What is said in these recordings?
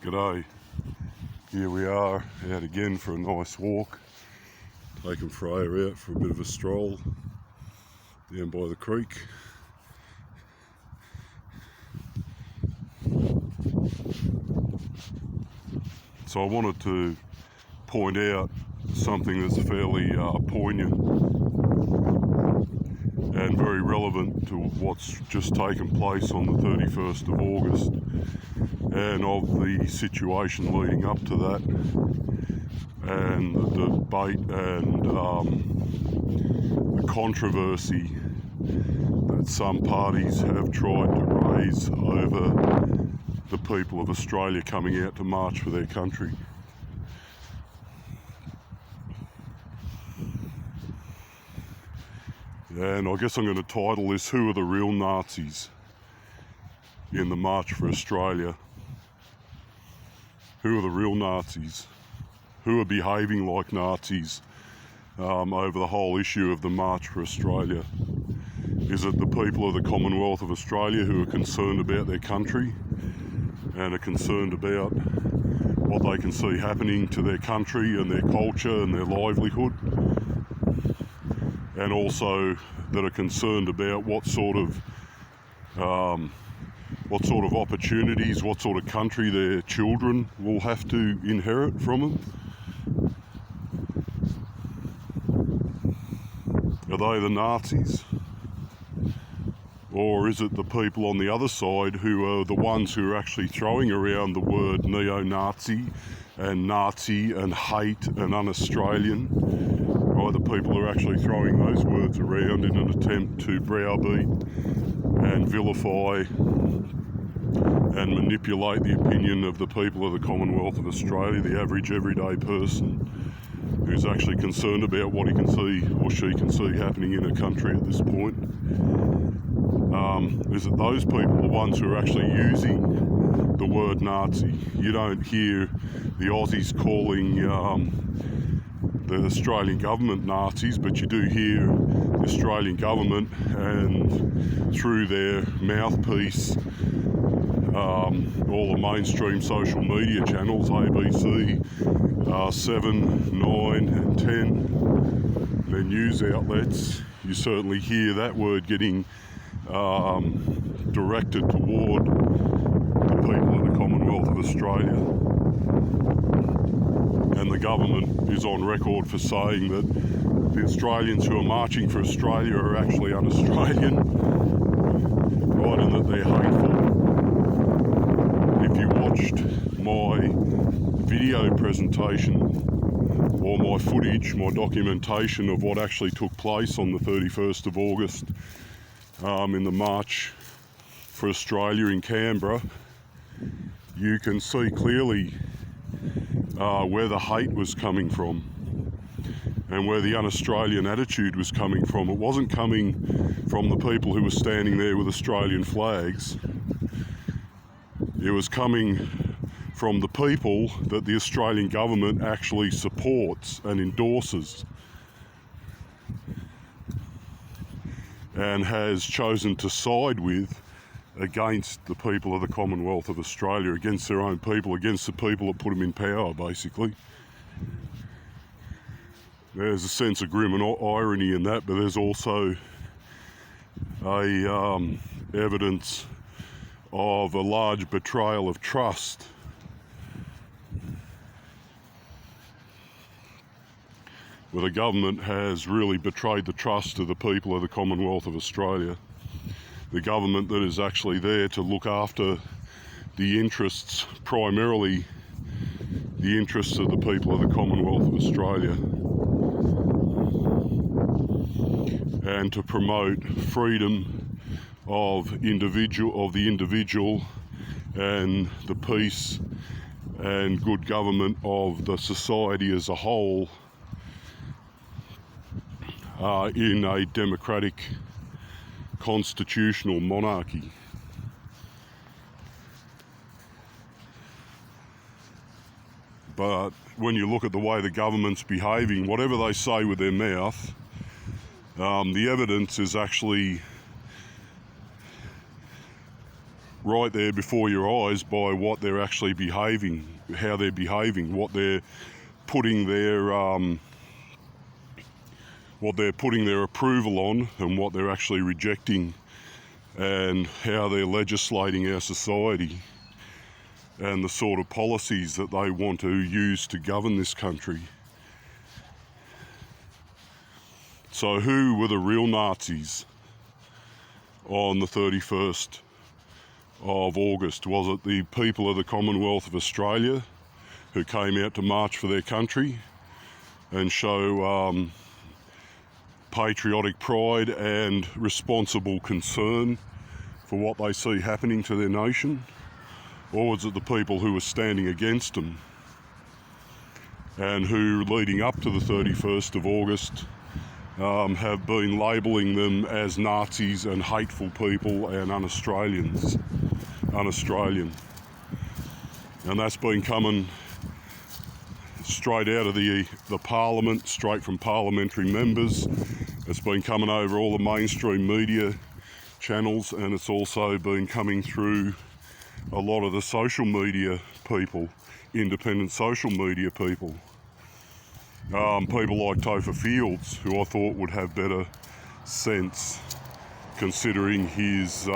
G'day, here we are out again for a nice walk, taking Freya out for a bit of a stroll down by the creek. So I wanted to point out something that's fairly poignant and very relevant to what's just taken place on the 31st of August and of the situation leading up to that, and the debate and the controversy that some parties have tried to raise over the people of Australia coming out to march for their country. And I guess I'm going to title this, Who Are the Real Nazis in the March for Australia? Who are the real Nazis? Who are behaving like Nazis over the whole issue of the March for Australia? Is it the people of the Commonwealth of Australia who are concerned about their country and are concerned about what they can see happening to their country and their culture and their livelihood, and also that are concerned about what sort of opportunities, what sort of country their children will have to inherit from them? Are they the Nazis? Or is it the people on the other side who are the ones who are actually throwing around the word neo-Nazi and Nazi and hate and un-Australian? Right, the people who are actually throwing those words around in an attempt to browbeat and vilify and manipulate the opinion of the people of the Commonwealth of Australia, the average everyday person who's actually concerned about what he can see or she can see happening in a country at this point. Is it those people, the ones who are actually using the word Nazi? You don't hear the Aussies calling the Australian government Nazis, but you do hear the Australian government, and through their mouthpiece, all the mainstream social media channels, ABC, 7, 9 and 10, their news outlets, you certainly hear that word getting directed toward the people of the Commonwealth of Australia. And the government is on record for saying that the Australians who are marching for Australia are actually un-Australian, right, and that they're hateful. If you watched my video presentation or my footage, my documentation of what actually took place on the 31st of August in the March for Australia in Canberra, you can see clearly where the hate was coming from and where the un-Australian attitude was coming from. It wasn't coming from the people who were standing there with Australian flags. It was coming from the people that the Australian government actually supports and endorses and has chosen to side with against the people of the Commonwealth of Australia, against their own people, against the people that put them in power, basically. There's a sense of grim and irony in that, but there's also evidence of a large betrayal of trust. Where the government has really betrayed the trust of the people of the Commonwealth of Australia. The government that is actually there to look after the interests, primarily the interests of the people of the Commonwealth of Australia, and to promote freedom of the individual and the peace and good government of the society as a whole in a democratic constitutional monarchy. But when you look at the way the government's behaving, whatever they say with their mouth, the evidence is actually right there before your eyes by what they're actually behaving, how they're behaving, what they're putting their approval on, and what they're actually rejecting, and how they're legislating our society and the sort of policies that they want to use to govern this country. So who were the real Nazis on the 31st of August? Was it the people of the Commonwealth of Australia who came out to march for their country and show patriotic pride and responsible concern for what they see happening to their nation? Or was it the people who were standing against them and who, leading up to the 31st of August, have been labelling them as Nazis and hateful people and un-Australian. And that's been coming straight out of the Parliament, straight from parliamentary members. It's been coming over all the mainstream media channels, and it's also been coming through a lot of the social media people, independent social media people. People like Topher Fields, who I thought would have better sense, considering his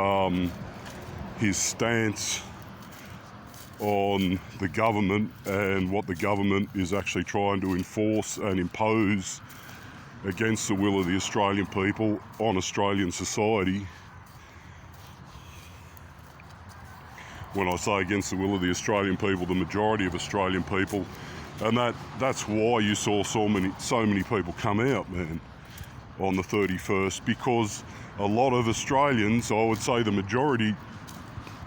stance on the government and what the government is actually trying to enforce and impose against the will of the Australian people on Australian society. When I say against the will of the Australian people, the majority of Australian people, and that's why you saw so many people come out, man, on the 31st, because a lot of Australians, I would say the majority,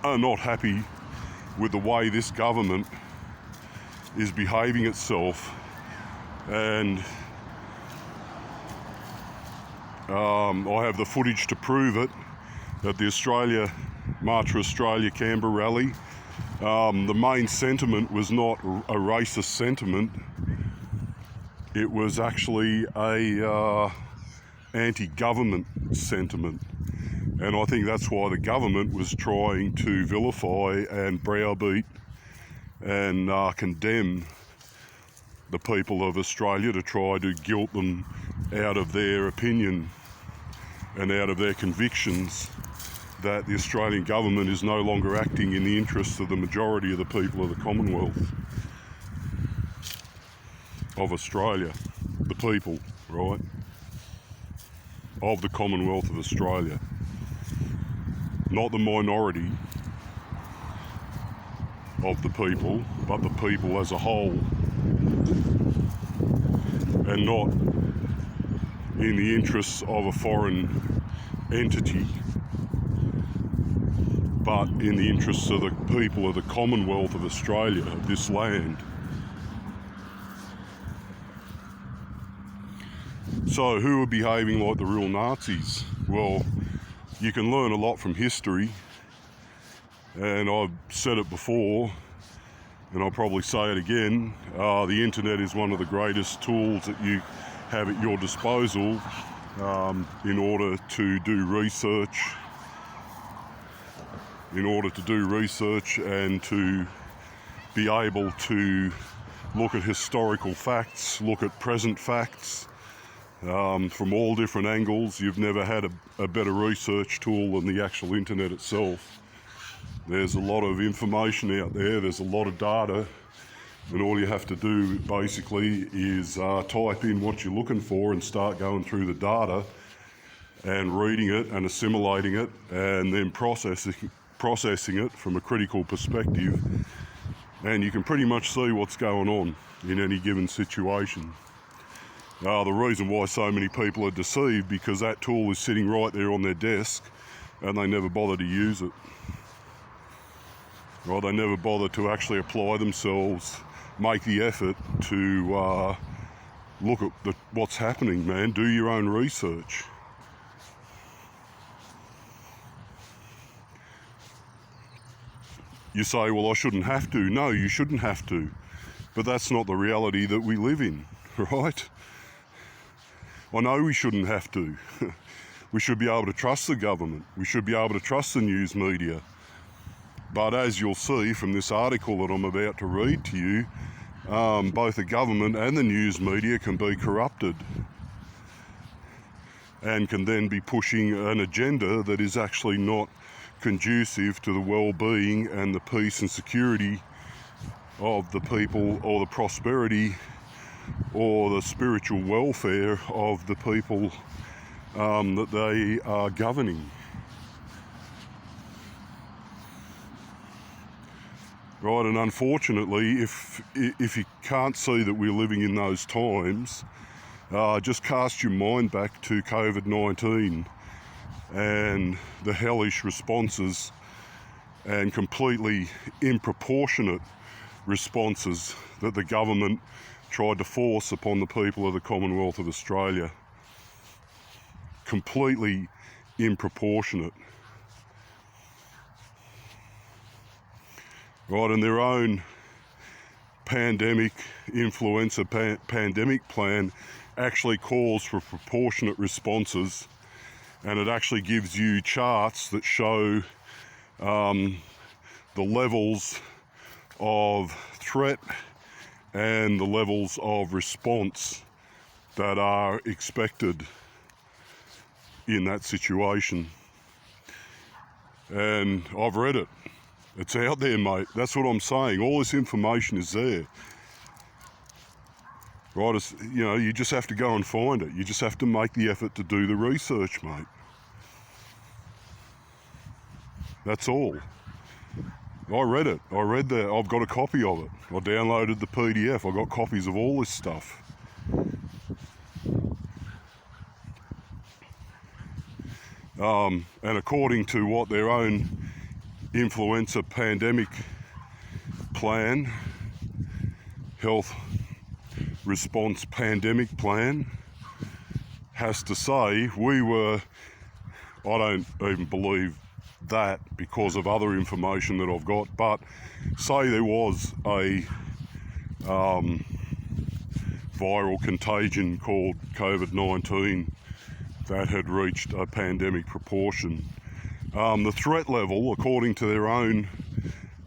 are not happy with the way this government is behaving itself. And I have the footage to prove it, at the March for Australia Canberra rally. The main sentiment was not a racist sentiment. It was actually a anti-government sentiment. And I think that's why the government was trying to vilify and browbeat and condemn the people of Australia, to try to guilt them out of their opinion and out of their convictions that the Australian government is no longer acting in the interests of the majority of the people of the Commonwealth of Australia. The people, right, of the Commonwealth of Australia. Not the minority of the people, but the people as a whole. And not in the interests of a foreign entity, but in the interests of the people of the Commonwealth of Australia, of this land. So who are behaving like the real Nazis? Well, you can learn a lot from history, and I've said it before, and I'll probably say it again. The internet is one of the greatest tools that you have at your disposal in order to do research, and to be able to look at historical facts, look at present facts from all different angles. You've never had a better research tool than the actual internet itself. There's a lot of information out there, there's a lot of data, and all you have to do basically is type in what you're looking for and start going through the data and reading it and assimilating it, and then processing it from a critical perspective, and you can pretty much see what's going on in any given situation. The reason why so many people are deceived, because that tool is sitting right there on their desk and they never bother to use it. Well, they never bother to actually apply themselves, make the effort to look at what's happening, man. Do your own research. You say, well, I shouldn't have to. No, you shouldn't have to. But that's not the reality that we live in, right? I know we shouldn't have to. We should be able to trust the government. We should be able to trust the news media. But as you'll see from this article that I'm about to read to you, both the government and the news media can be corrupted and can then be pushing an agenda that is actually not conducive to the well-being and the peace and security of the people, or the prosperity or the spiritual welfare of the people that they are governing. Right, and unfortunately, if you can't see that we're living in those times, just cast your mind back to COVID-19 and the hellish responses and completely disproportionate responses that the government tried to force upon the people of the Commonwealth of Australia. Completely disproportionate. Right, and their own influenza pandemic plan actually calls for proportionate responses, and it actually gives you charts that show the levels of threat and the levels of response that are expected in that situation. And I've read it. It's out there, mate. That's what I'm saying. All this information is there. Right, it's, you know, you just have to go and find it. You just have to make the effort to do the research, mate. That's all. I read it. I read that. I've got a copy of it. I downloaded the PDF. I've got copies of all this stuff. And according to what their own influenza pandemic plan, health response pandemic plan, has to say, I don't even believe that because of other information that I've got, but say there was a viral contagion called COVID-19 that had reached a pandemic proportion. The threat level, according to their own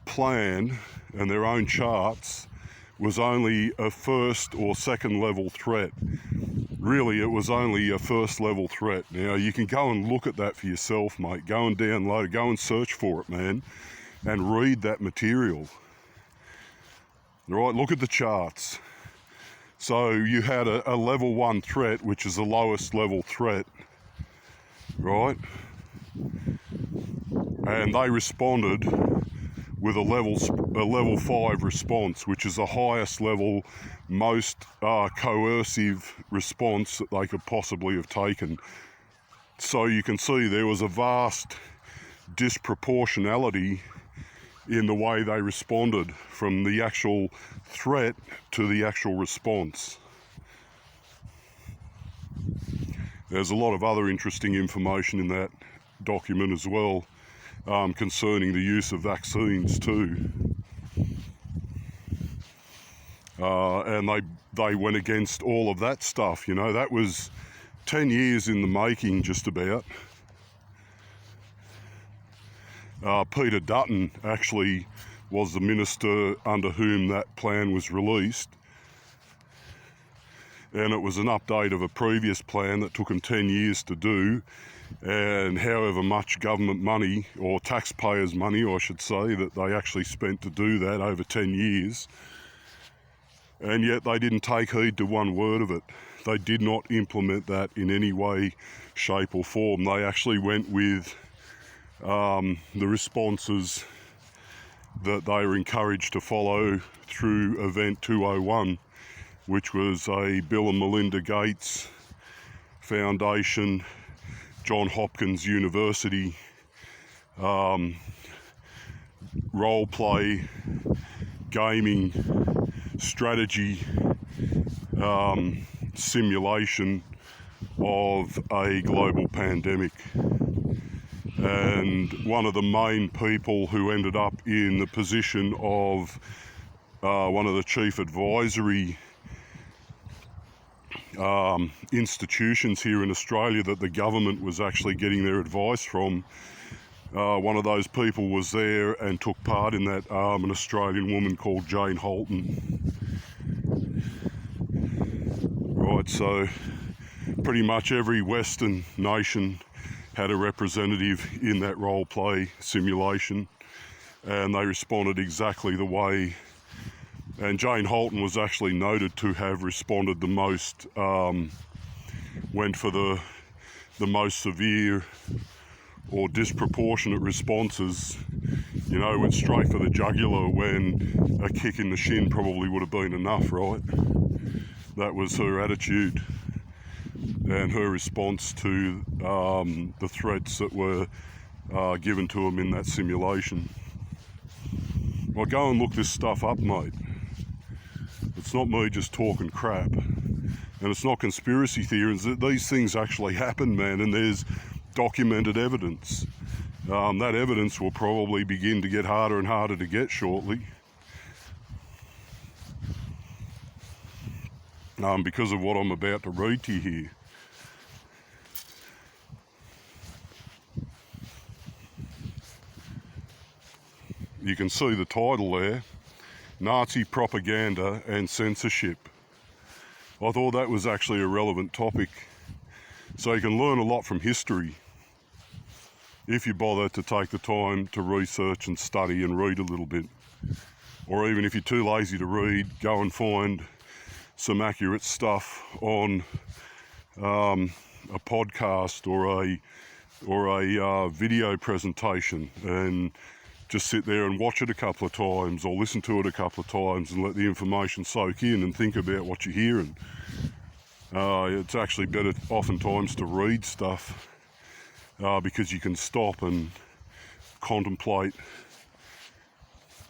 plan and their own charts, was only a first or second level threat. Really, it was only a first level threat. Now, you can go and look at that for yourself, mate. Go and download it, go and search for it, man, and read that material. All right, look at the charts. So you had a level 1 threat, which is the lowest level threat, right? And they responded with a level 5 response, which is the highest level, most coercive response that they could possibly have taken. So you can see there was a vast disproportionality in the way they responded from the actual threat to the actual response. There's a lot of other interesting information in that document as well, concerning the use of vaccines too. And they went against all of that stuff, you know. That was 10 years in the making, just about. Peter Dutton actually was the minister under whom that plan was released, and it was an update of a previous plan that took him 10 years to do, and however much government money, or taxpayers' money I should say, that they actually spent to do that over 10 years, and yet they didn't take heed to one word of it. They did not implement that in any way, shape or form. They actually went with the responses that they were encouraged to follow through Event 201, which was a Bill and Melinda Gates Foundation, Johns Hopkins University role play gaming strategy simulation of a global pandemic. And one of the main people who ended up in the position of one of the chief advisory institutions here in Australia that the government was actually getting their advice from One of those people was there and took part in that, an Australian woman called Jane Halton. Right, so pretty much every Western nation had a representative in that role play simulation, and they responded exactly the way, and Jane Halton was actually noted to have responded the most, went for the most severe or disproportionate responses, you know, went straight for the jugular when a kick in the shin probably would have been enough, right? That was her attitude and her response to the threats that were given to them in that simulation. Well, go and look this stuff up, mate. It's not me just talking crap. And it's not conspiracy theories. These things actually happen, man, and there's documented evidence. That evidence will probably begin to get harder and harder to get shortly. Because of what I'm about to read to you here. You can see the title there, Nazi Propaganda and Censorship. I thought that was actually a relevant topic. So you can learn a lot from history if you bother to take the time to research and study and read a little bit. Or even if you're too lazy to read, go and find some accurate stuff on a podcast or a video presentation, and just sit there and watch it a couple of times or listen to it a couple of times and let the information soak in and think about what you're hearing. It's actually better oftentimes to read stuff because you can stop and contemplate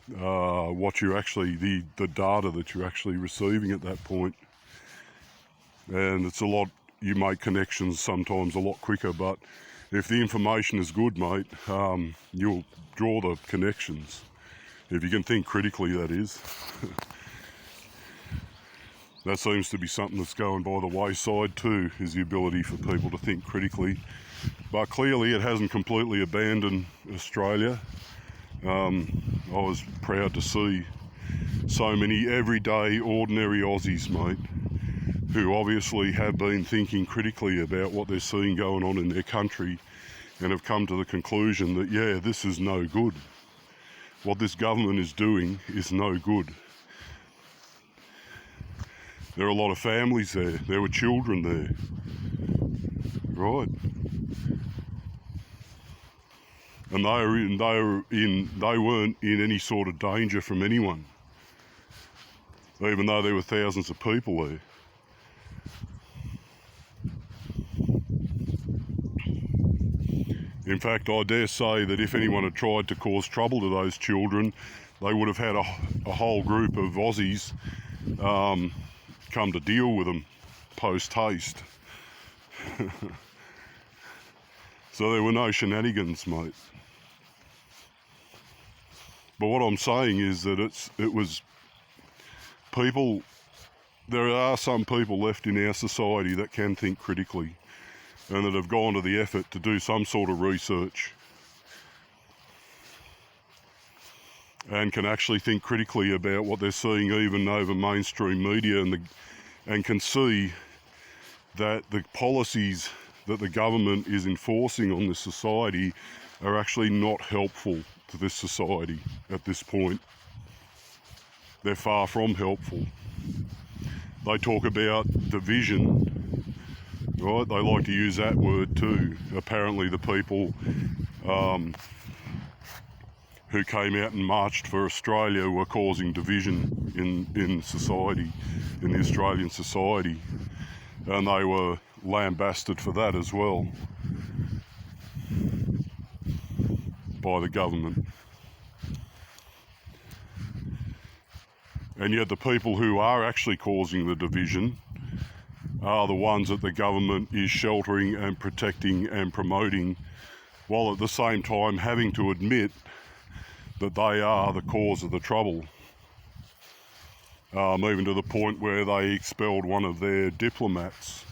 what you're actually, the data that you're actually receiving at that point. And it's a lot, you make connections sometimes a lot quicker, but if the information is good, mate, you'll draw the connections. If you can think critically, that is. That seems to be something that's going by the wayside too, is the ability for people to think critically. But clearly it hasn't completely abandoned Australia. I was proud to see so many everyday, ordinary Aussies, mate, who obviously have been thinking critically about what they're seeing going on in their country and have come to the conclusion that, yeah, this is no good. What this government is doing is no good. There are a lot of families there. There were children there. Right. And they weren't in any sort of danger from anyone, even though there were thousands of people there. In fact, I dare say that if anyone had tried to cause trouble to those children, they would have had a whole group of Aussies come to deal with them post-haste. So there were no shenanigans, mate. But what I'm saying is that it was people, there are some people left in our society that can think critically and that have gone to the effort to do some sort of research and can actually think critically about what they're seeing even over mainstream media, and can see that the policies that the government is enforcing on this society are actually not helpful to this society at this point. They're far from helpful. They talk about division, right? They like to use that word too. Apparently the people who came out and marched for Australia were causing division in society, in the Australian society, and they were lambasted for that as well by the government. And yet the people who are actually causing the division are the ones that the government is sheltering and protecting and promoting, while at the same time having to admit that they are the cause of the trouble. Even to the point where they expelled one of their diplomats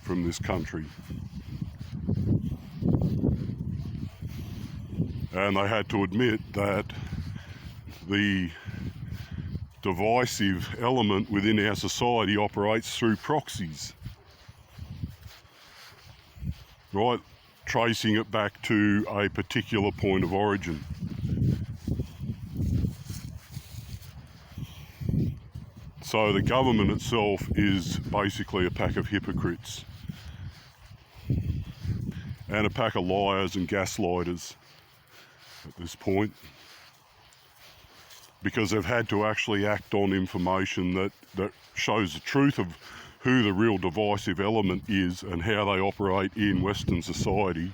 from this country. And they had to admit that the divisive element within our society operates through proxies, right? Tracing it back to a particular point of origin. So the government itself is basically a pack of hypocrites and a pack of liars and gaslighters at this point, because they've had to actually act on information that shows the truth of who the real divisive element is and how they operate in Western society.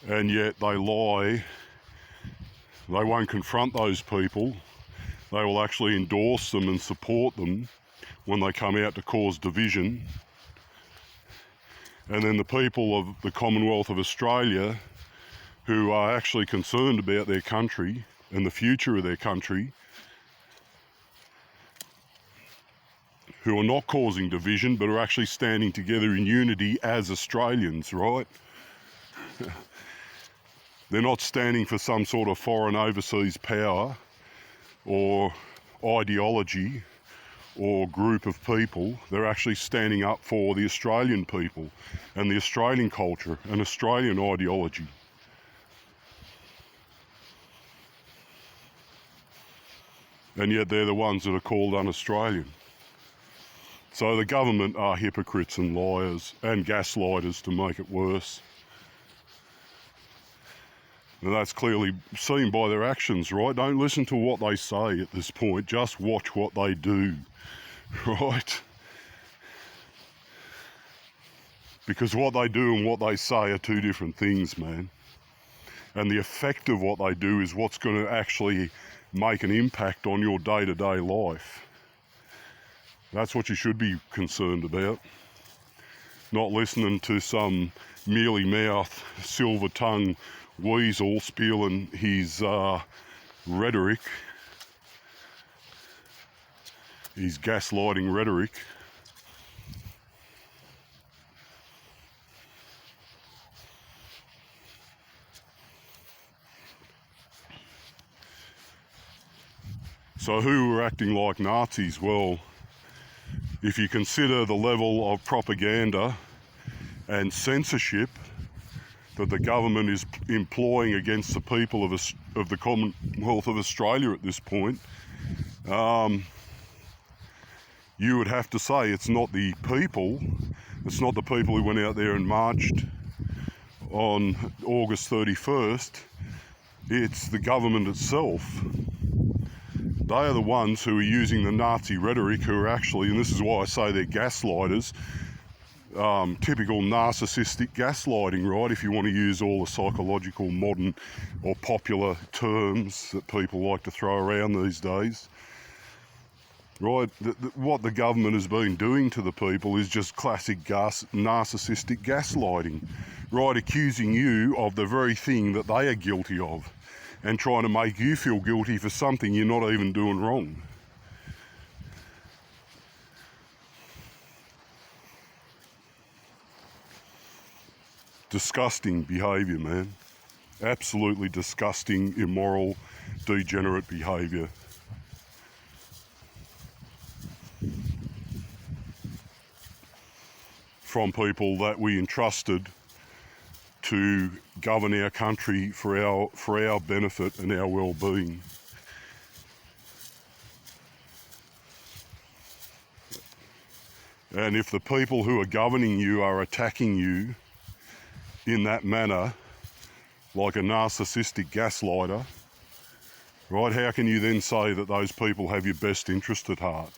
And yet they lie. They won't confront those people. They will actually endorse them and support them when they come out to cause division. And then the people of the Commonwealth of Australia, who are actually concerned about their country and the future of their country, who are not causing division but are actually standing together in unity as Australians, right? They're not standing for some sort of foreign overseas power or ideology or group of people. They're actually standing up for the Australian people and the Australian culture and Australian ideology. And yet they're the ones that are called un-Australian. So the government are hypocrites and liars and gaslighters to make it worse. And that's clearly seen by their actions, right? Don't listen to what they say at this point, just watch what they do, right? Because what they do and what they say are two different things, man. And the effect of what they do is what's going to actually make an impact on your day-to-day life. That's what you should be concerned about. Not listening to some mealy-mouthed, silver-tongued weasel spewing his rhetoric, his gaslighting rhetoric. So who were acting like Nazis? Well, if you consider the level of propaganda and censorship that the government is employing against the people of the Commonwealth of Australia at this point, you would have to say it's not the people who went out there and marched on August 31st, it's the government itself. They are the ones who are using the Nazi rhetoric, who are actually, and this is why I say they're gaslighters, typical narcissistic gaslighting, right? If you want to use all the psychological, modern or popular terms that people like to throw around these days, right? What the government has been doing to the people is just classic narcissistic gaslighting, right? Accusing you of the very thing that they are guilty of and trying to make you feel guilty for something you're not even doing wrong. Disgusting behaviour, man. Absolutely disgusting, immoral, degenerate behaviour. From people that we entrusted to govern our country for our benefit and our well-being. And if the people who are governing you are attacking you in that manner, like a narcissistic gaslighter, right, how can you then say that those people have your best interest at heart,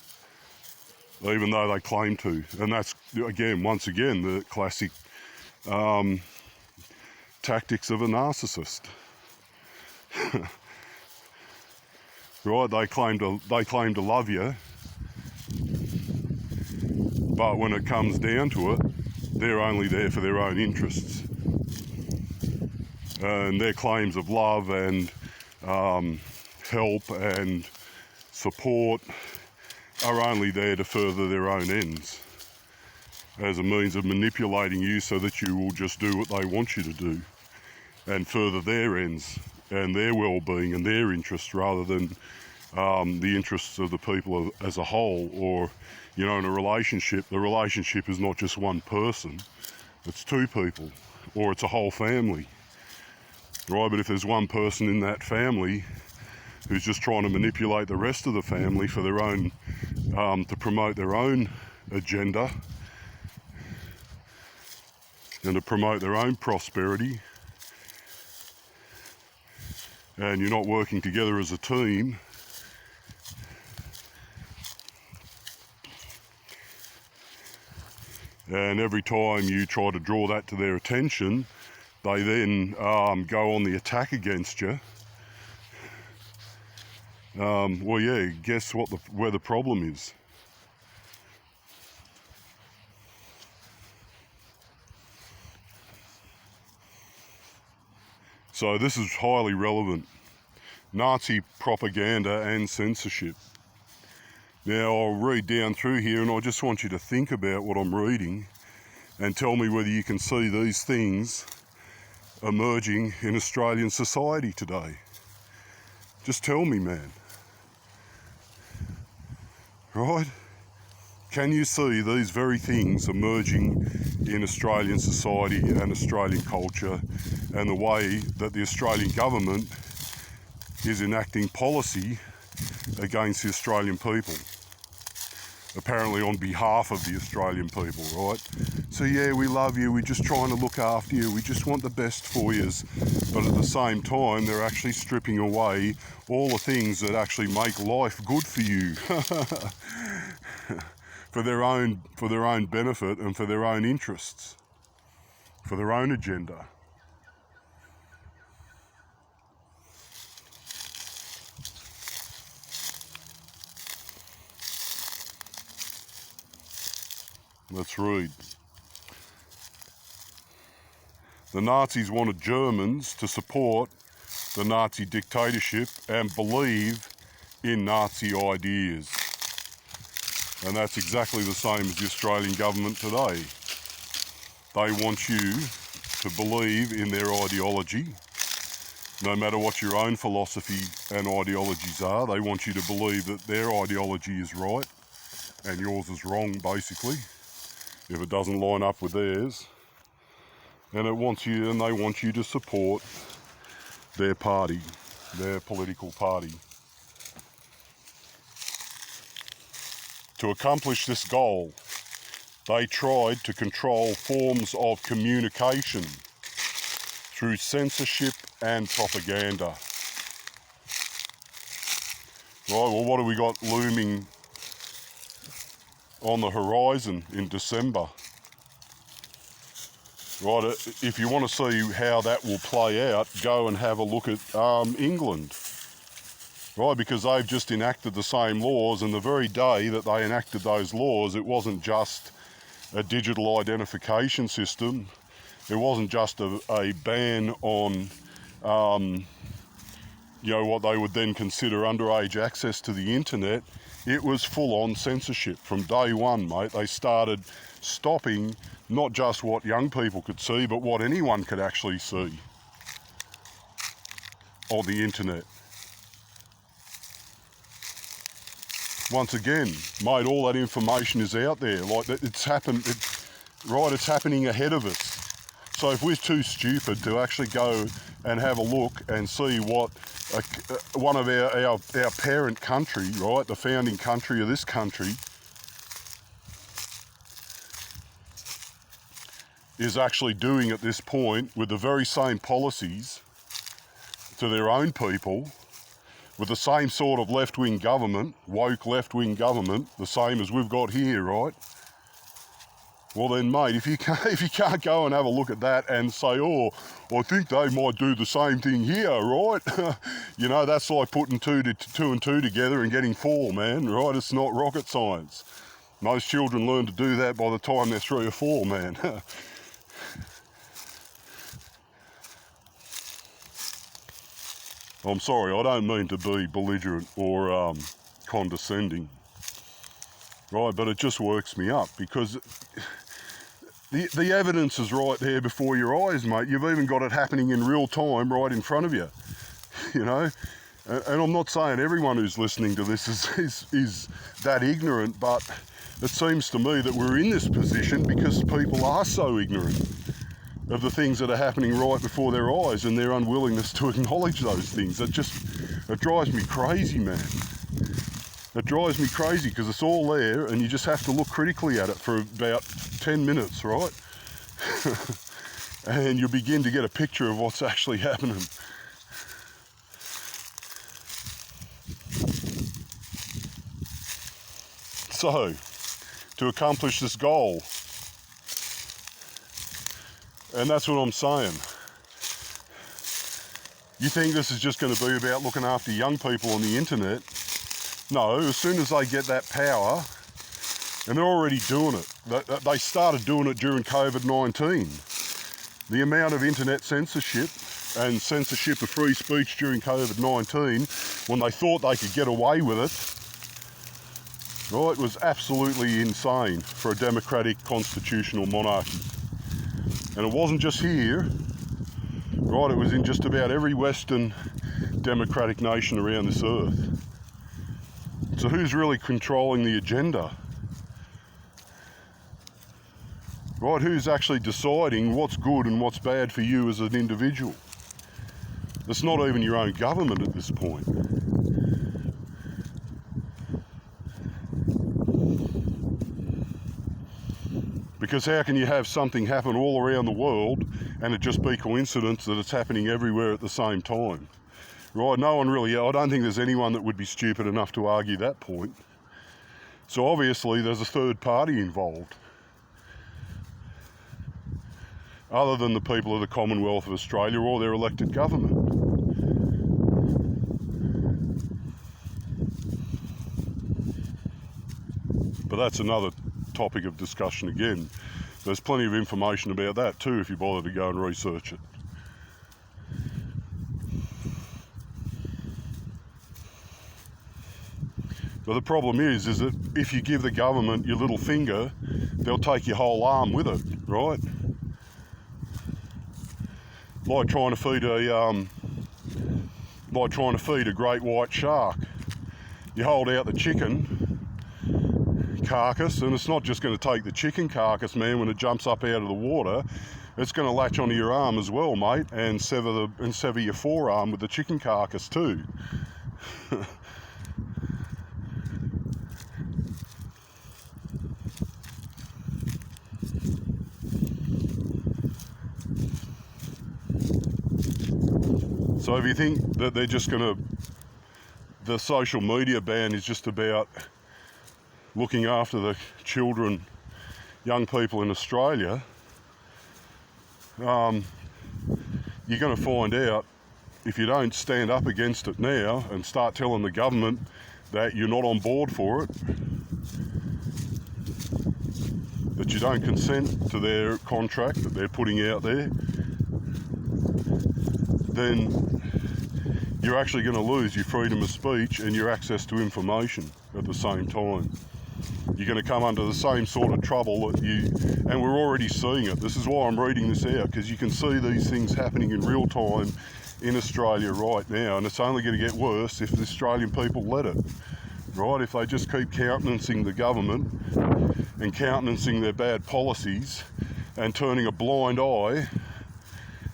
even though they claim to? And that's, again, once again, the classic tactics of a narcissist. Right, they claim to love you, but when it comes down to it, they're only there for their own interests. And their claims of love and help and support are only there to further their own ends, as a means of manipulating you so that you will just do what they want you to do. and further their ends and their well-being and their interests, rather than the interests of the people as a whole. Or, you know, in a relationship, the relationship is not just one person, it's two people, or it's a whole family, right? But if there's one person in that family who's just trying to manipulate the rest of the family for their own, to promote their own agenda and to promote their own prosperity, and you're not working together as a team, and every time you try to draw that to their attention, they then go on the attack against you. Well, yeah, guess what? Where the problem is. So this is highly relevant. Nazi propaganda and censorship. Now I'll read down through here, and I just want you to think about what I'm reading and tell me whether you can see these things emerging in Australian society today. Just tell me, man. Right? Can you see these very things emerging in Australian society and Australian culture, and the way that the Australian government is enacting policy against the Australian people? Apparently on behalf of the Australian people, right? So yeah, we love you, we're just trying to look after you, we just want the best for you. But at the same time, they're actually stripping away all the things that actually make life good for you. for their own benefit and for their own interests, for their own agenda. Let's read. The Nazis wanted Germans to support the Nazi dictatorship and believe in Nazi ideas. And that's exactly the same as the Australian government today. They want you to believe in their ideology. No matter what your own philosophy and ideologies are, they want you to believe that their ideology is right and yours is wrong, basically, if it doesn't line up with theirs. And they want you to support their party, their political party. To accomplish this goal, they tried to control forms of communication through censorship and propaganda. Right, well, what have we got looming on the horizon in December? Right, if you want to see how that will play out, go and have a look at England. Right, because they've just enacted the same laws, and the very day that they enacted those laws, it wasn't just a digital identification system, it wasn't just a ban on, what they would then consider underage access to the internet. It was full-on censorship from day one, mate. They started stopping not just what young people could see, but what anyone could actually see on the internet. Once again, mate, all that information is out there. Like, it's happened, it's happening ahead of us. So if we're too stupid to actually go and have a look and see what one of our parent country, right, the founding country of this country, is actually doing at this point with the very same policies to their own people, with the same sort of left-wing government, woke left-wing government, the same as we've got here, right? Well then, mate, if you can't go and have a look at that and say, oh, I think they might do the same thing here, right? That's like putting two and two together and getting 4, man, right? It's not rocket science. Most children learn to do that by the time they're 3 or 4, man. I'm sorry, I don't mean to be belligerent or condescending, right? But it just works me up, because The evidence is right there before your eyes, mate. You've even got it happening in real time right in front of you, you know. And I'm not saying everyone who's listening to this is that ignorant, but it seems to me that we're in this position because people are so ignorant of the things that are happening right before their eyes and their unwillingness to acknowledge those things. It drives me crazy, man. It drives me crazy because it's all there and you just have to look critically at it for about 10 minutes, right? And you'll begin to get a picture of what's actually happening. So, to accomplish this goal, and that's what I'm saying. You think this is just going to be about looking after young people on the internet? No, as soon as they get that power, and they're already doing it. They started doing it during COVID-19. The amount of internet censorship and censorship of free speech during COVID-19, when they thought they could get away with it, right, was absolutely insane for a democratic constitutional monarchy. And it wasn't just here, right, it was in just about every Western democratic nation around this earth. So who's really controlling the agenda? Right, who's actually deciding what's good and what's bad for you as an individual? It's not even your own government at this point. Because how can you have something happen all around the world and it just be coincidence that it's happening everywhere at the same time? Right, no one really, I don't think there's anyone that would be stupid enough to argue that point. So obviously there's a third party involved. Other than the people of the Commonwealth of Australia or their elected government. But that's another topic of discussion again. There's plenty of information about that too if you bother to go and research it. But the problem is that if you give the government your little finger, they'll take your whole arm with it, right? Like trying to feed a great white shark. You hold out the chicken carcass, and it's not just going to take the chicken carcass, man, when it jumps up out of the water. It's going to latch onto your arm as well, mate, and sever your forearm with the chicken carcass too. So if you think that they're just going to, the social media ban is just about looking after the children, young people in Australia, you're going to find out, if you don't stand up against it now and start telling the government that you're not on board for it, that you don't consent to their contract that they're putting out there, then you're actually going to lose your freedom of speech and your access to information at the same time. You're going to come under the same sort of trouble and we're already seeing it. This is why I'm reading this out, because you can see these things happening in real time in Australia right now, and it's only going to get worse if the Australian people let it, right? If they just keep countenancing the government and countenancing their bad policies and turning a blind eye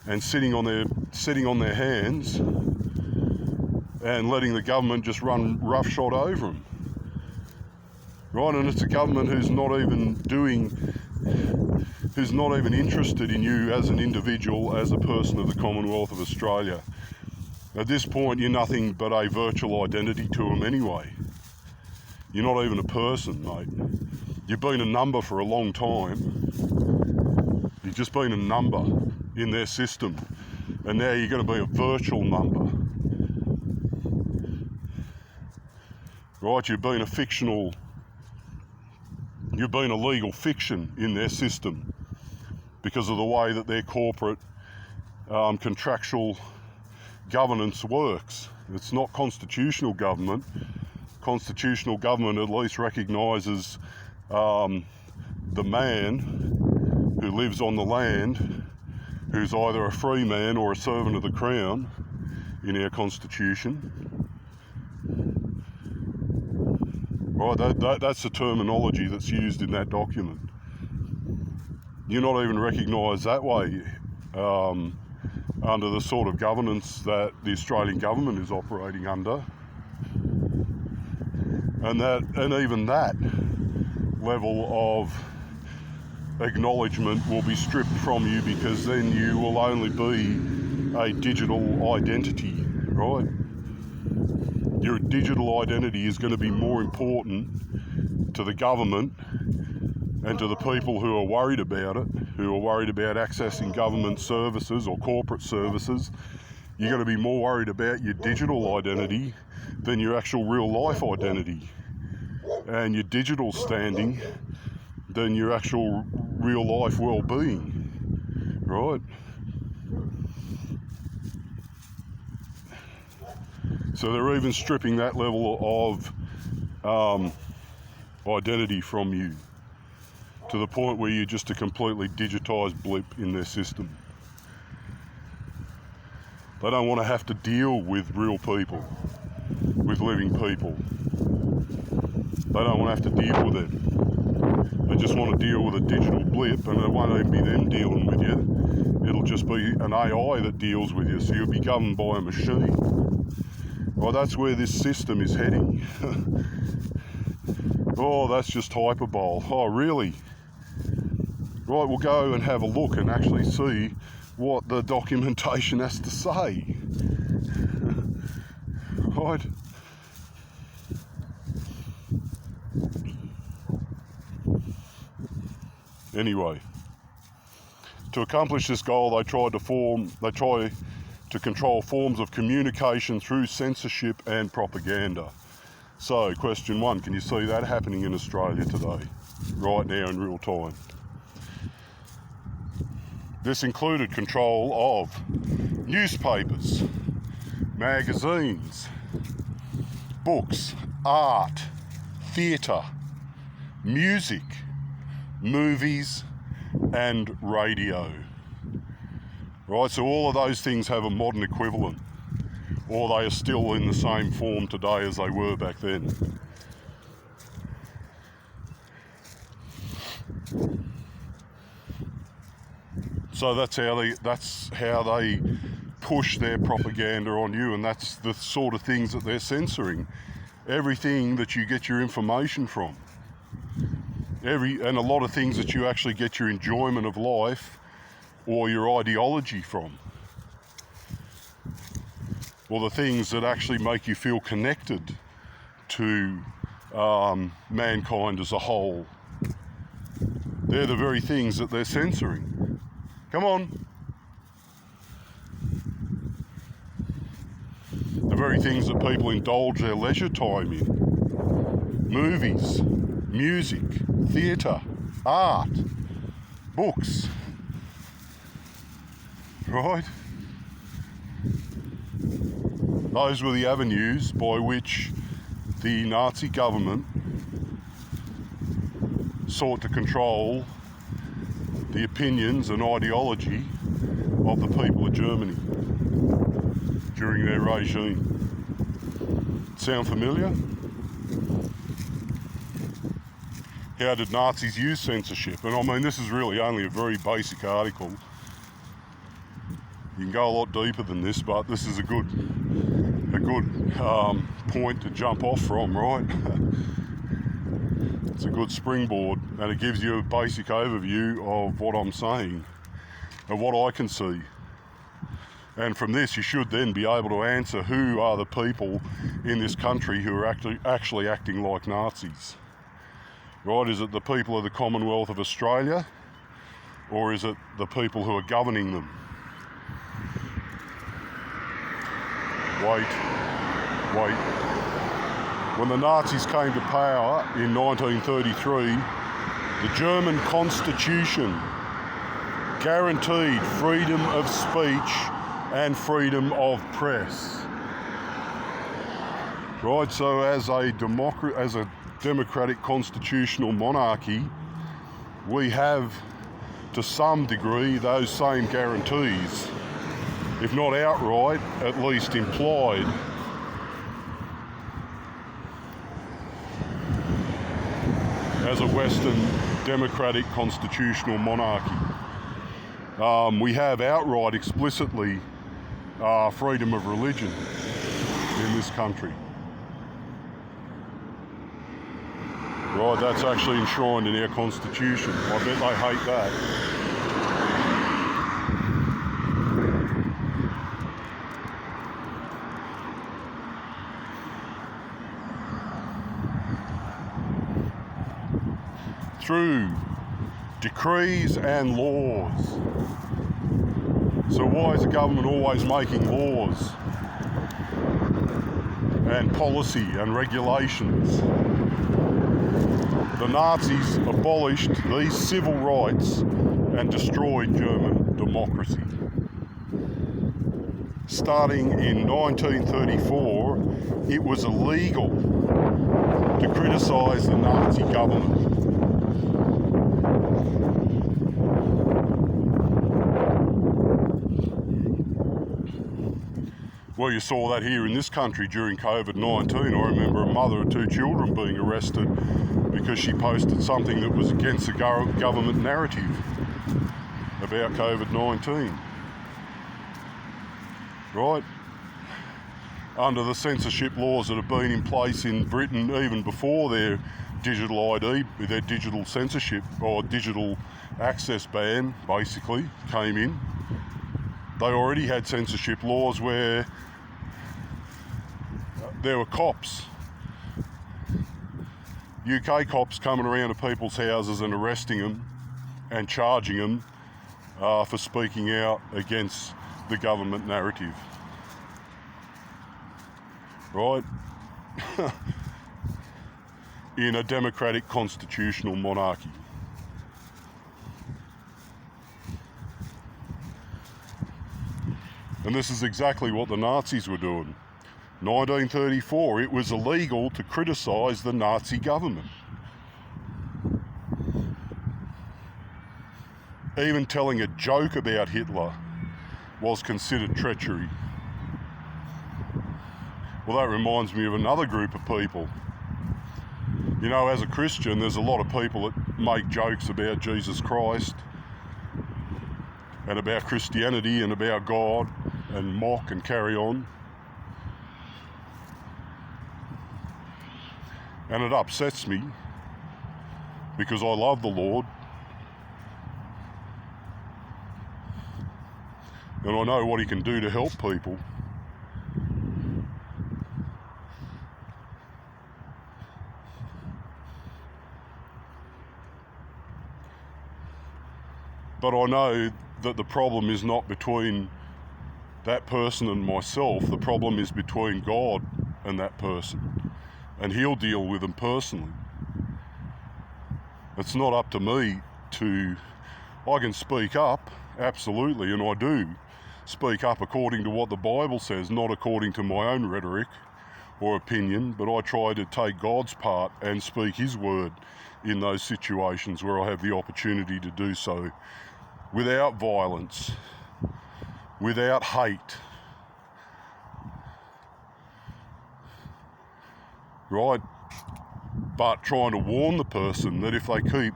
and sitting on their hands and letting the government just run roughshod over them. Right, and it's a government who's not even interested in you as an individual, as a person of the Commonwealth of Australia. At this point, you're nothing but a virtual identity to them anyway. You're not even a person, mate. You've been a number for a long time. You've just been a number in their system, and now you're going to be a virtual number. Right, you've been a legal fiction in their system because of the way that their corporate contractual governance works. It's not constitutional government. Constitutional government at least recognises the man who lives on the land, who's either a free man or a servant of the Crown in our Constitution. Right, that's the terminology that's used in that document. You're not even recognised that way under the sort of governance that the Australian government is operating under. And even that level of acknowledgement will be stripped from you, because then you will only be a digital identity, right? Your digital identity is going to be more important to the government and to the people who are worried about it, who are worried about accessing government services or corporate services. You're going to be more worried about your digital identity than your actual real life identity, and your digital standing than your actual real life well-being, right? So they're even stripping that level of identity from you, to the point where you're just a completely digitised blip in their system. They don't want to have to deal with real people, with living people. They don't want to have to deal with it. They just want to deal with a digital blip, and it won't even be them dealing with you. It'll just be an AI that deals with you, so you'll be governed by a machine. Well, that's where this system is heading. Oh, that's just hyperbole. Oh, really? Right, we'll go and have a look and actually see what the documentation has to say. Right? Anyway, to accomplish this goal, they try to control forms of communication through censorship and propaganda. So, question 1, can you see that happening in Australia today, right now in real time? This included control of newspapers, magazines, books, art, theatre, music, movies, and radio. Right, so all of those things have a modern equivalent, or they are still in the same form today as they were back then. So that's how they push their propaganda on you, and that's the sort of things that they're censoring. Everything that you get your information from, and a lot of things that you actually get your enjoyment of life or your ideology from, or the things that actually make you feel connected to mankind as a whole. They're the very things that they're censoring. Come on. The very things that people indulge their leisure time in. Movies, music, theatre, art, books. Right? Those were the avenues by which the Nazi government sought to control the opinions and ideology of the people of Germany during their regime. Sound familiar? How did Nazis use censorship? And I mean, this is really only a very basic article. You can go a lot deeper than this, but this is a good point to jump off from, right? It's a good springboard, and it gives you a basic overview of what I'm saying, of what I can see. And from this, you should then be able to answer who are the people in this country who are actually acting like Nazis. Right? Is it the people of the Commonwealth of Australia, or is it the people who are governing them? Wait. When the Nazis came to power in 1933, the German Constitution guaranteed freedom of speech and freedom of press. Right, so as a democratic constitutional monarchy, we have to some degree, those same guarantees, if not outright, at least implied. As a Western democratic constitutional monarchy, we have outright, explicitly, freedom of religion in this country. Right, that's actually enshrined in our constitution. I bet they hate that. Through decrees and laws. So why is the government always making laws and policy and regulations? The Nazis abolished these civil rights and destroyed German democracy. Starting in 1934, it was illegal to criticise the Nazi government. Well, you saw that here in this country during COVID-19. I remember a mother of 2 children being arrested because she posted something that was against the government narrative about COVID-19. Right? Under the censorship laws that have been in place in Britain even before their digital ID, their digital censorship or digital access ban basically came in, they already had censorship laws where there were cops, UK cops coming around to people's houses and arresting them and charging them for speaking out against the government narrative. Right? In a democratic constitutional monarchy. And this is exactly what the Nazis were doing. 1934, it was illegal to criticise the Nazi government. Even telling a joke about Hitler was considered treachery. Well, that reminds me of another group of people. You know, as a Christian, there's a lot of people that make jokes about Jesus Christ and about Christianity and about God and mock and carry on. And it upsets me because I love the Lord and I know what He can do to help people. But I know that the problem is not between that person and myself. The problem is between God and that person. And He'll deal with them personally. It's not up to me I can speak up, absolutely, and I do speak up according to what the Bible says, not according to my own rhetoric or opinion, but I try to take God's part and speak His word in those situations where I have the opportunity to do so, without violence, without hate. Right? But trying to warn the person that if they keep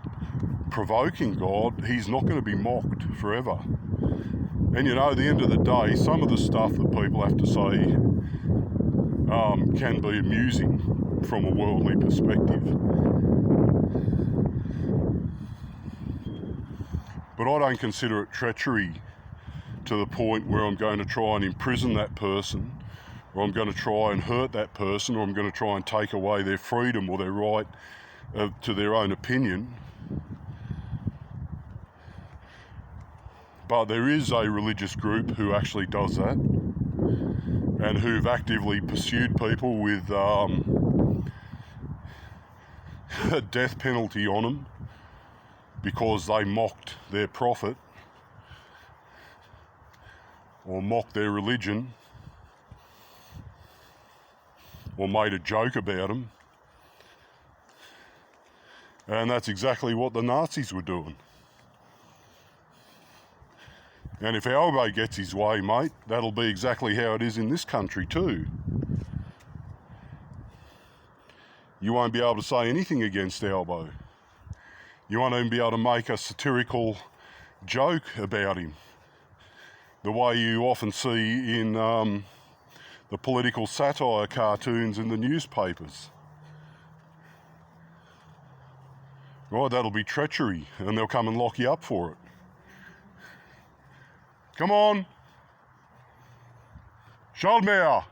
provoking God, He's not going to be mocked forever. And you know, at the end of the day, some of the stuff that people have to say can be amusing from a worldly perspective. But I don't consider it treachery to the point where I'm going to try and imprison that person, or I'm going to try and hurt that person, or I'm going to try and take away their freedom or their right to their own opinion. But there is a religious group who actually does that, and who've actively pursued people with a death penalty on them because they mocked their prophet or mocked their religion or made a joke about them. And that's exactly what the Nazis were doing. And if Albo gets his way, mate, that'll be exactly how it is in this country too. You won't be able to say anything against Albo. You won't even be able to make a satirical joke about him, the way you often see in the political satire cartoons in the newspapers. Right, that'll be treachery, and they'll come and lock you up for it. Come on! Schalmeier!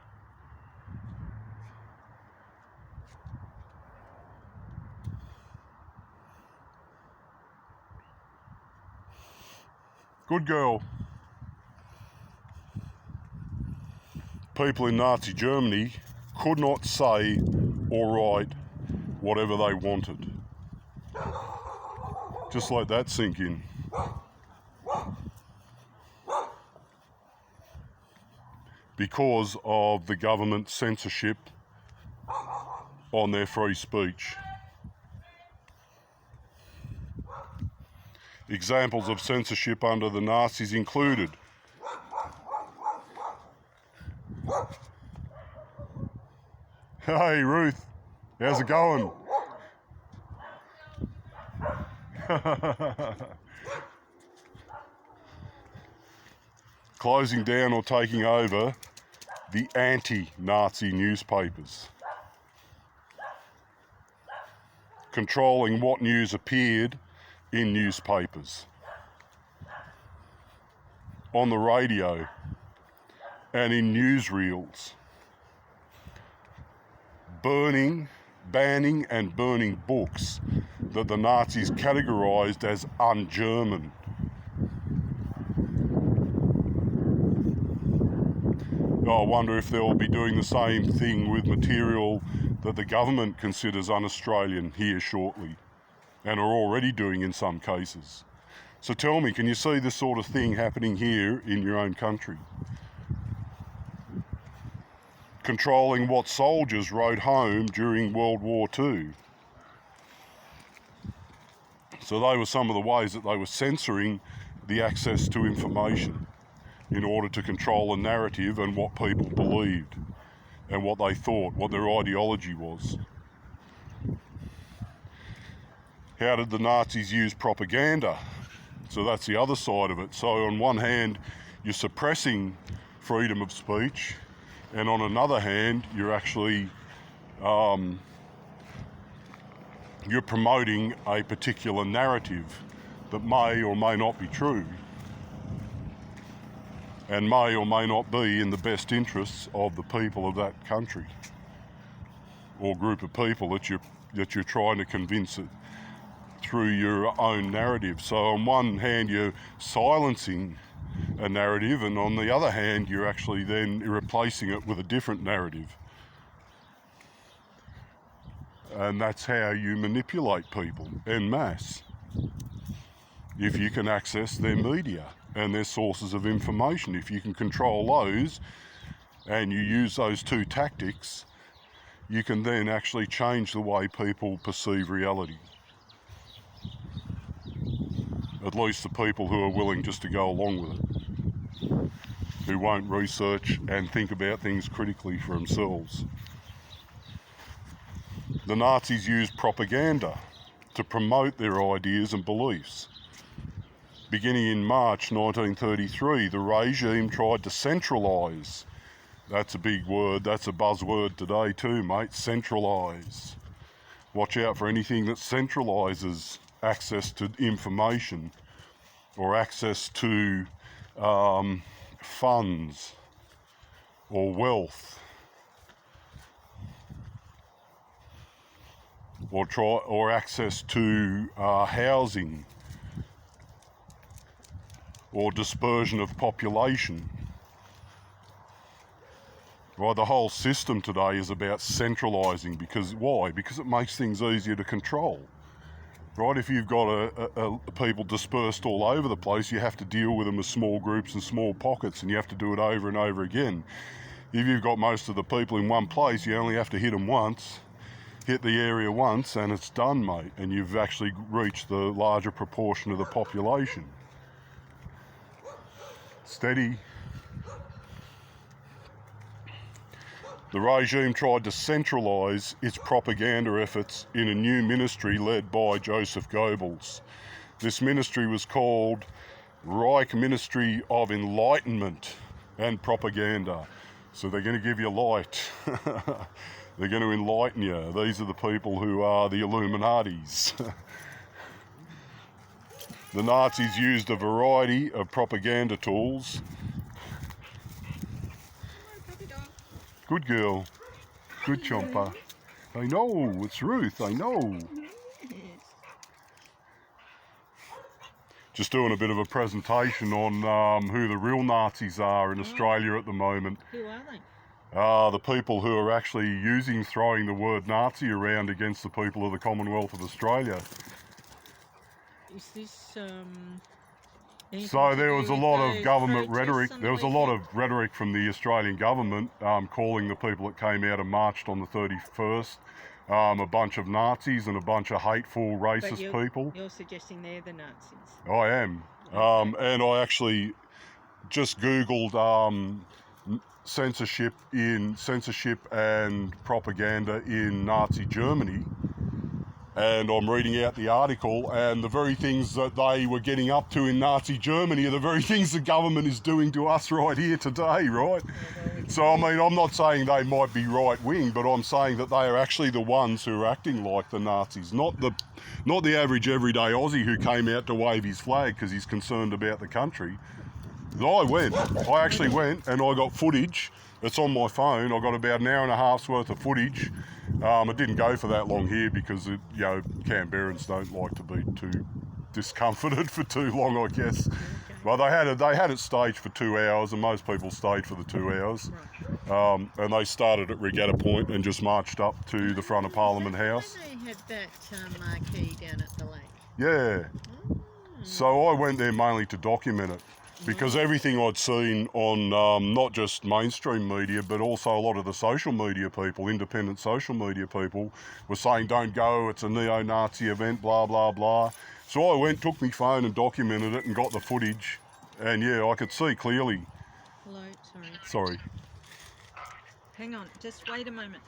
Good girl. People in Nazi Germany could not say or write whatever they wanted. Just let that sink in. Because of the government censorship on their free speech. Examples of censorship under the Nazis included Hey Ruth, how's it going? Closing down or taking over the anti-Nazi newspapers. Controlling what news appeared in newspapers, on the radio, and in newsreels. Banning and burning books that the Nazis categorised as un-German. I wonder if they'll be doing the same thing with material that the government considers un-Australian here shortly, and are already doing in some cases. So tell me, can you see this sort of thing happening here in your own country? Controlling what soldiers wrote home during World War II. So they were some of the ways that they were censoring the access to information in order to control a narrative and what people believed and what they thought, what their ideology was. How did the Nazis use propaganda? So that's the other side of it. So on one hand, you're suppressing freedom of speech, and on another hand, you're actually you're promoting a particular narrative that may or may not be true, and may or may not be in the best interests of the people of that country or group of people that you're trying to convince it through your own narrative. So on one hand you're silencing a narrative, and on the other hand you're actually then replacing it with a different narrative. And that's how you manipulate people en masse, if you can access their media and their sources of information. If you can control those and you use those two tactics, you can then actually change the way people perceive reality. At least the people who are willing just to go along with it, who won't research and think about things critically for themselves. The Nazis used propaganda to promote their ideas and beliefs. Beginning in March 1933, the regime tried to centralise. That's a big word, that's a buzzword today too, mate, centralise. Watch out for anything that centralises access to information or access to funds or wealth, or access to housing, or dispersion of population. Right, the whole system today is about centralising. Because why? Because it makes things easier to control. Right, if you've got people dispersed all over the place, you have to deal with them as small groups and small pockets, and you have to do it over and over again. If you've got most of the people in one place, you only have to hit them once, hit the area once, and it's done, mate, and you've actually reached the larger proportion of the population. Steady. The regime tried to centralise its propaganda efforts in a new ministry led by Joseph Goebbels. This ministry was called Reich Ministry of Enlightenment and Propaganda. So they're going to give you light. They're going to enlighten you. These are the people who are the Illuminatis. The Nazis used a variety of propaganda tools. Good girl. Good chomper. I know, it's Ruth, I know. Just doing a bit of a presentation on who the real Nazis are in Australia at the moment. Who are they? The people who are actually throwing the word Nazi around against the people of the Commonwealth of Australia. Is this So there was a lot of government rhetoric. There was a lot of rhetoric from the Australian government calling the people that came out and marched on the 31st a bunch of Nazis and a bunch of hateful, racist people. You're suggesting they're the Nazis? I am. And I actually just Googled censorship and propaganda in Nazi Germany. And I'm reading out the article, and the very things that they were getting up to in Nazi Germany are the very things the government is doing to us right here today, right? So, I mean, I'm not saying they might be right-wing, but I'm saying that they are actually the ones who are acting like the Nazis, not the average everyday Aussie who came out to wave his flag because he's concerned about the country. I actually went and I got footage. It's on my phone. I got about an hour and a half's worth of footage. It didn't go for that long here because Canberrans don't like to be too discomforted for too long, I guess. Well, they had it staged for 2 hours, and most people stayed for the 2 hours. And they started at Regatta Point and just marched up to the front of Parliament House. They had that marquee down at the lake. Yeah. So I went there mainly to document it. Because everything I'd seen on not just mainstream media, but also a lot of the social media people, independent social media people, were saying, don't go, it's a neo-Nazi event, blah, blah, blah. So I went, took my phone and documented it and got the footage. And yeah, I could see clearly. Hello, Sorry. Hang on, just wait a moment.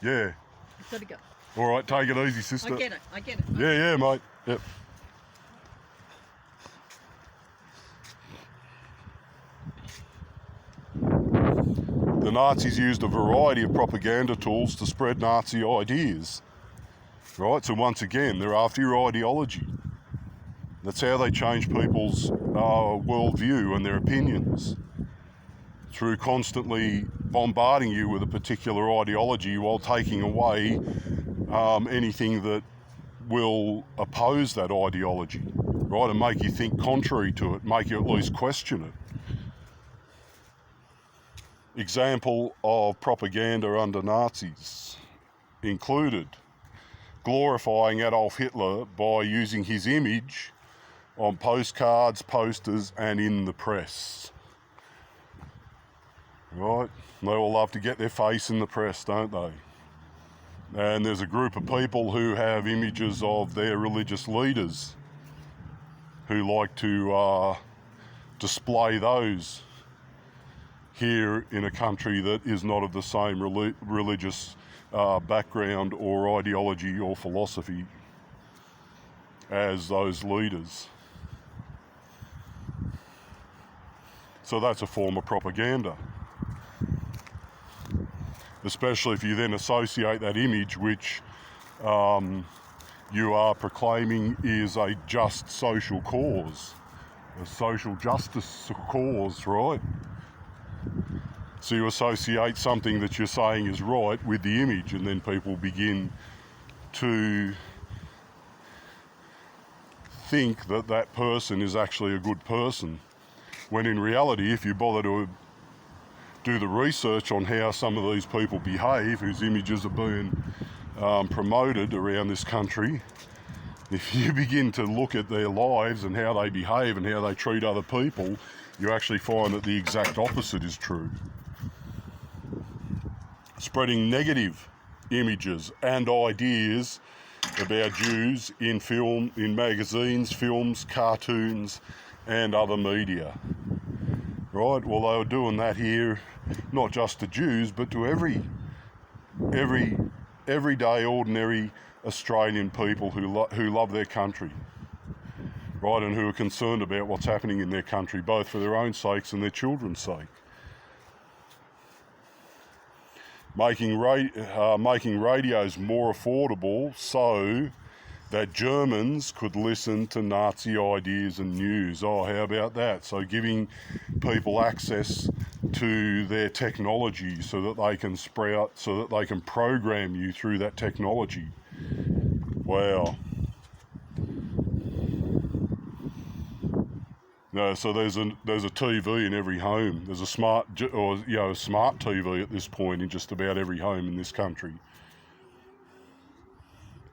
Yeah. I've got to go. All right, take it easy, sister. I get it. Yeah, mate. Yep. The Nazis used a variety of propaganda tools to spread Nazi ideas, right? So once again, they're after your ideology. That's how they change people's worldview and their opinions, through constantly bombarding you with a particular ideology while taking away anything that will oppose that ideology, right? And make you think contrary to it, make you at least question it. Example of propaganda under Nazis included glorifying Adolf Hitler by using his image on postcards, posters, and in the press. Right? They all love to get their face in the press, don't they? And there's a group of people who have images of their religious leaders who like to display those here in a country that is not of the same religious background or ideology or philosophy as those leaders. So that's a form of propaganda. Especially if you then associate that image, which you are proclaiming is a just social cause, a social justice cause, right? So you associate something that you're saying is right with the image, and then people begin to think that that person is actually a good person, when in reality, if you bother to do the research on how some of these people behave, whose images are being promoted around this country, if you begin to look at their lives and how they behave and how they treat other people, you actually find that the exact opposite is true. Spreading negative images and ideas about Jews in film, in magazines, films, cartoons, and other media. right? Well, they were doing that here, not just to Jews, but to everyday, ordinary Australian people who love their country, right, and who are concerned about what's happening in their country, both for their own sakes and their children's sake. Making radios more affordable so that Germans could listen to Nazi ideas and news. Oh, how about that? So giving people access to their technology so that they can program you through that technology. Wow. No, so there's a TV in every home. There's a smart TV at this point in just about every home in this country.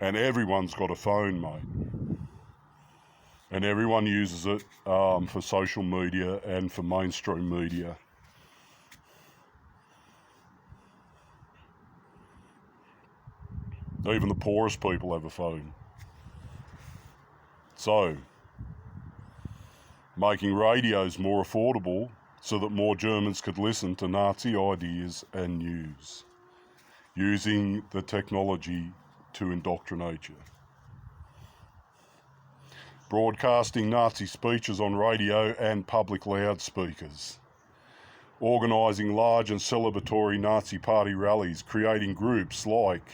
And everyone's got a phone, mate. And everyone uses it for social media and for mainstream media. Even the poorest people have a phone. So, making radios more affordable so that more Germans could listen to Nazi ideas and news, using the technology to indoctrinate you. Broadcasting Nazi speeches on radio and public loudspeakers. Organising large and celebratory Nazi Party rallies, creating groups like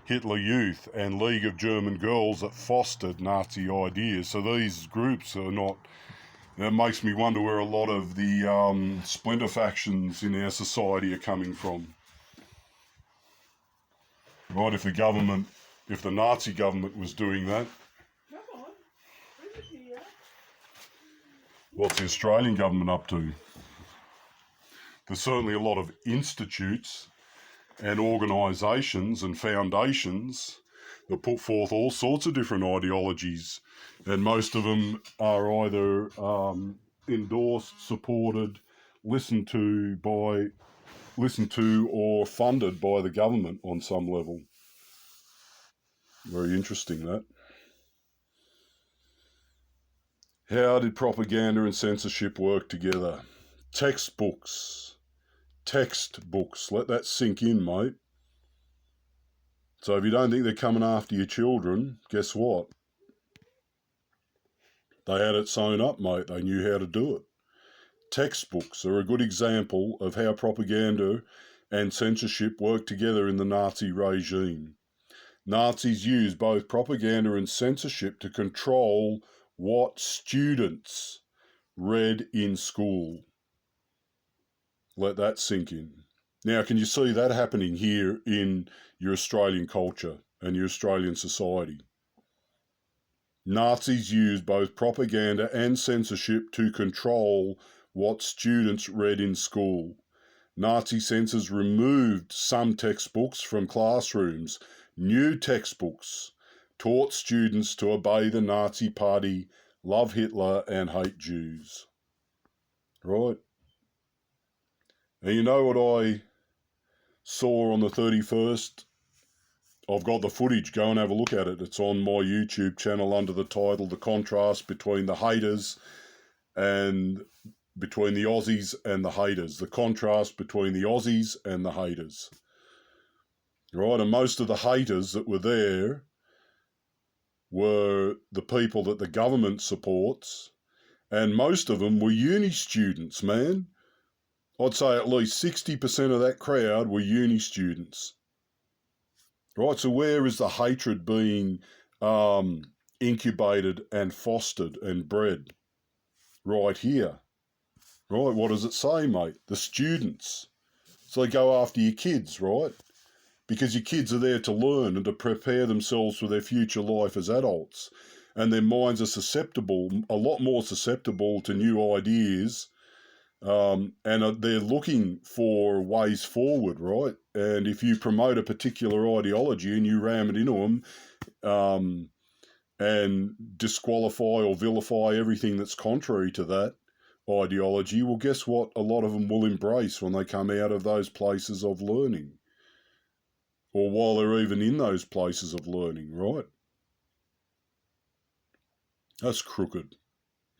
Hitler Youth and League of German Girls that fostered Nazi ideas. So these groups are not... It makes me wonder where a lot of the splinter factions in our society are coming from. Right, if the Nazi government was doing that, what's the Australian government up to? There's certainly a lot of institutes and organisations and foundations that put forth all sorts of different ideologies, and most of them are either endorsed, supported, listened to or funded by the government on some level. Very interesting, that. How did propaganda and censorship work together? Textbooks. Let that sink in, mate. So if you don't think they're coming after your children, guess what? They had it sewn up, mate. They knew how to do it. Textbooks are a good example of how propaganda and censorship worked together in the Nazi regime. Nazis used both propaganda and censorship to control what students read in school. Let that sink in. Now, can you see that happening here in your Australian culture and your Australian society? Nazis used both propaganda and censorship to control what students read in school. Nazi censors removed some textbooks from classrooms. New textbooks taught students to obey the Nazi Party, love Hitler and hate Jews. Right? And you know what I saw on the 31st? I've got the footage, go and have a look at it. It's on my YouTube channel under the title, The Contrast Between the Haters and Between the Aussies and the Haters. The contrast between the Aussies and the haters. Right, and most of the haters that were there were the people that the government supports, and most of them were uni students, man. I'd say at least 60% of that crowd were uni students. Right, so where is the hatred being incubated and fostered and bred? Right here. Right, what does it say, mate? The students. So they go after your kids, right? Because your kids are there to learn and to prepare themselves for their future life as adults. And their minds are susceptible, a lot more susceptible to new ideas. And they're looking for ways forward, right? And if you promote a particular ideology and you ram it into them and disqualify or vilify everything that's contrary to that ideology, well, guess what? A lot of them will embrace when they come out of those places of learning, or while they're even in those places of learning, right? That's crooked.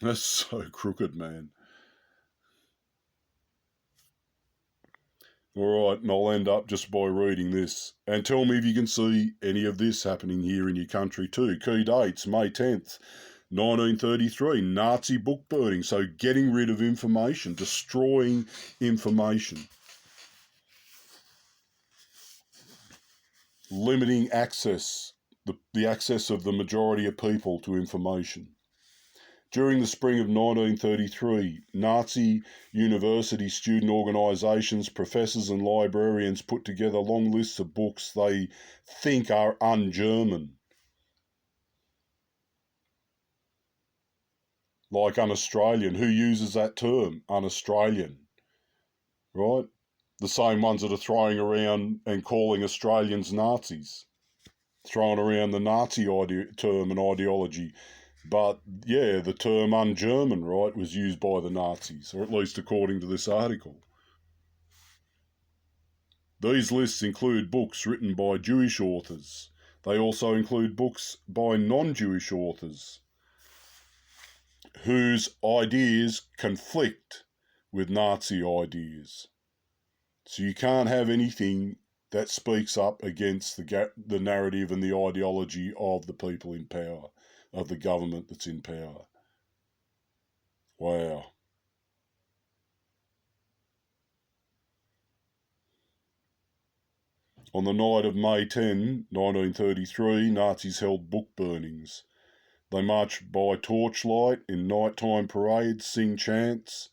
That's so crooked, man. All right, and I'll end up just by reading this. And tell me if you can see any of this happening here in your country too. Key dates, May 10th, 1933, Nazi book burning. So getting rid of information, destroying information. Limiting access, the access of the majority of people to information. During the spring of 1933, Nazi university student organisations, professors and librarians put together long lists of books they think are un-German. Like un-Australian. Who uses that term? Un-Australian. Right? The same ones that are throwing around and calling Australians Nazis. Throwing around the Nazi term and ideology. But, yeah, the term un-German, right, was used by the Nazis, or at least according to this article. These lists include books written by Jewish authors. They also include books by non-Jewish authors whose ideas conflict with Nazi ideas. So you can't have anything that speaks up against the narrative and the ideology of the people in power, of the government that's in power. Wow. On the night of May 10, 1933, Nazis held book burnings. They marched by torchlight in nighttime parades, sing chants,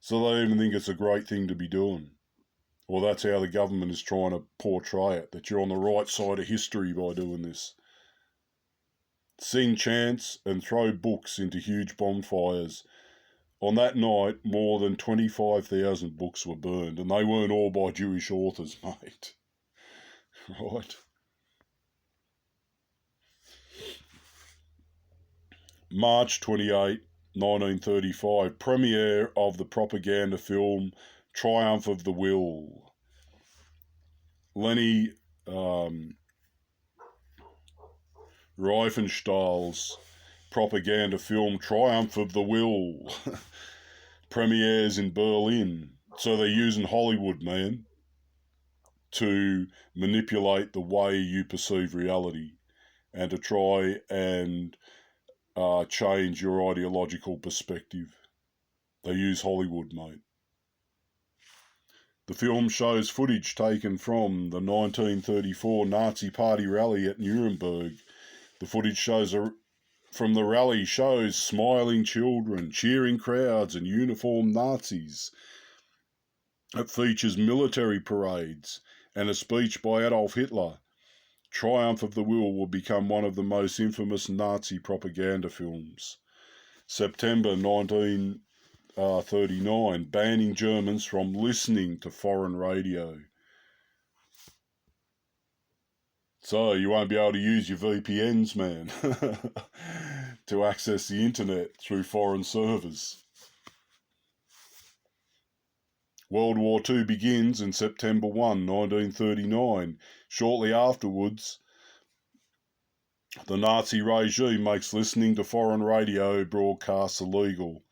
so they even think it's a great thing to be doing. Or that's how the government is trying to portray it, that you're on the right side of history by doing this. Sing chants and throw books into huge bonfires. On that night, more than 25,000 books were burned, and they weren't all by Jewish authors, mate. Right? March 28, 1935, premiere of the propaganda film Triumph of the Will. Leni Riefenstahl's propaganda film Triumph of the Will premieres in Berlin. So they're using Hollywood, man, to manipulate the way you perceive reality and to try and change your ideological perspective. They use Hollywood, mate. The film shows footage taken from the 1934 Nazi Party rally at Nuremberg. The footage from the rally shows smiling children, cheering crowds and uniformed Nazis. It features military parades and a speech by Adolf Hitler. Triumph of the Will become one of the most infamous Nazi propaganda films. September 1939, banning Germans from listening to foreign radio. So you won't be able to use your VPNs, man, to access the internet through foreign servers. World War II begins in September 1, 1939. Shortly afterwards, the Nazi regime makes listening to foreign radio broadcasts illegal.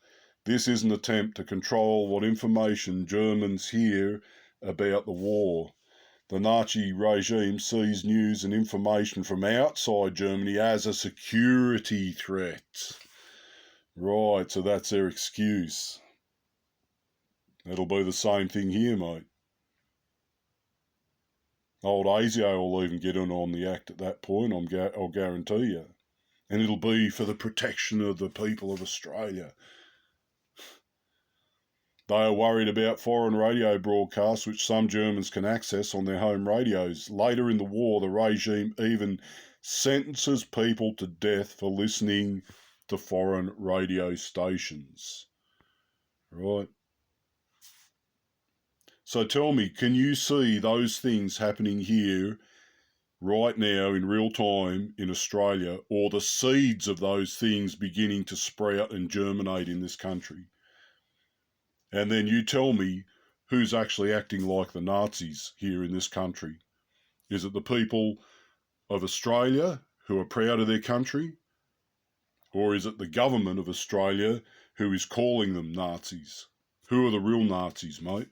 This is an attempt to control what information Germans hear about the war. The Nazi regime sees news and information from outside Germany as a security threat. Right, so that's their excuse. It'll be the same thing here, mate. Old ASIO will even get in on the act at that point, I'll guarantee you. And it'll be for the protection of the people of Australia. They are worried about foreign radio broadcasts which some Germans can access on their home radios. Later in the war, the regime even sentences people to death for listening to foreign radio stations. Right? So tell me, can you see those things happening here right now in real time in Australia, or the seeds of those things beginning to sprout and germinate in this country? And then you tell me who's actually acting like the Nazis here in this country. Is it the people of Australia who are proud of their country? Or is it the government of Australia who is calling them Nazis? Who are the real Nazis, mate?